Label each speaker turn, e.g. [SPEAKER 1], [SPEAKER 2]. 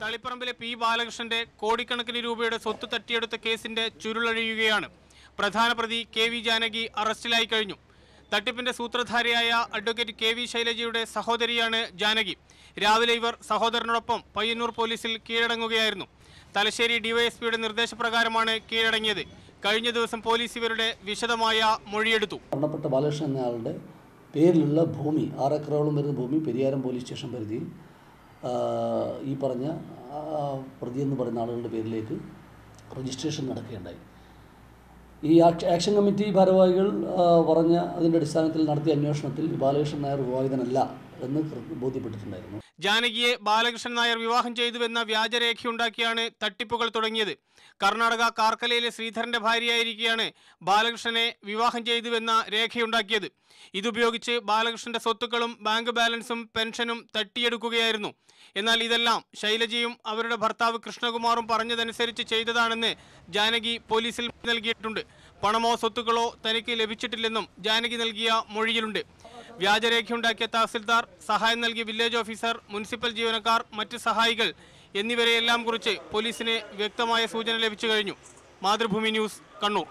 [SPEAKER 1] തളിപ്പറമ്പിലെ P ബാലകൃഷ്ണന്റെ കോടിക്കണക്കിന് രൂപയുടെ സ്വത്ത് തട്ടിയെടുത്ത കേസിന്റെ ചുരുളഴിയുകയാണ്. പ്രധാന പ്രതി കെ വി ജാനകി അറസ്റ്റിലായി കഴിഞ്ഞു. തട്ടിപ്പിന്റെ സൂത്രധാരിയായ അഡ്വക്കേറ്റ് കെ വി ശൈലജയുടെ സഹോദരിയാണ് ജാനകി. രാവിലെ ഇവർ സഹോദരനോടൊപ്പം പയ്യന്നൂർ പോലീസിൽ കീഴടങ്ങുകയായിരുന്നു. തലശ്ശേരി ഡിവൈഎസ്പിയുടെ നിർദ്ദേശപ്രകാരമാണ് കീഴടങ്ങിയത്. കഴിഞ്ഞ ദിവസം പോലീസ് ഇവരുടെ വിശദമായ മൊഴിയെടുത്തു.
[SPEAKER 2] മരണപ്പെട്ട ബാലകൃഷ്ണൻ എന്നയാളുടെ പേരിലുള്ള ഭൂമി 6 ഏക്കറോളം വരുന്ന ഭൂമി പെരിയാരം പോലീസ് സ്റ്റേഷൻ പരിധിയിൽ ഈ പറഞ്ഞ പ്രതി എന്ന് പറയുന്ന ആളുകളുടെ പേരിലേക്ക് രജിസ്ട്രേഷൻ നടക്കുകയുണ്ടായി. ഈ ആക്ഷൻ കമ്മിറ്റി ഭാരവാഹികൾ പറഞ്ഞ അതിൻ്റെ അടിസ്ഥാനത്തിൽ നടത്തിയ അന്വേഷണത്തിൽ ബാലകൃഷ്ണൻ നായർ വിവാഹിതനല്ല എന്ന് ബോധ്യപ്പെട്ടിട്ടുണ്ടായിരുന്നു.
[SPEAKER 1] ജാനകിയെ ബാലകൃഷ്ണൻ നായർ വിവാഹം ചെയ്തുവെന്ന വ്യാജരേഖയുണ്ടാക്കിയാണ് തട്ടിപ്പുകൾ തുടങ്ങിയത്. കർണാടക കാർക്കലയിലെ ശ്രീധരന്റെ ഭാര്യയായിരിക്കെയാണ് ബാലകൃഷ്ണനെ വിവാഹം ചെയ്തുവെന്ന രേഖയുണ്ടാക്കിയത്. ഇതുപയോഗിച്ച് ബാലകൃഷ്ണന്റെ സ്വത്തുക്കളും ബാങ്ക് ബാലൻസും പെൻഷനും തട്ടിയെടുക്കുകയായിരുന്നു. എന്നാൽ ഇതെല്ലാം ശൈലജയും അവരുടെ ഭർത്താവ് കൃഷ്ണകുമാറും പറഞ്ഞതനുസരിച്ച് ചെയ്തതാണെന്ന് ജാനകി പോലീസിൽ നൽകിയിട്ടുണ്ട്. പണമോ സ്വത്തുക്കളോ തനിക്ക് ലഭിച്ചിട്ടില്ലെന്നും ജാനകി നൽകിയ മൊഴിയിലുണ്ട്. വ്യാജരേഖയുണ്ടാക്കിയ തഹസിൽദാർ, സഹായം നൽകിയ വില്ലേജ് ഓഫീസർ, മുനിസിപ്പൽ ജീവനക്കാർ, മറ്റ് സഹായികൾ എന്നിവരെയെല്ലാം കുറിച്ച് പോലീസിന് വ്യക്തമായ സൂചന ലഭിച്ചു കഴിഞ്ഞു. മാതൃഭൂമി ന്യൂസ്, കണ്ണൂർ.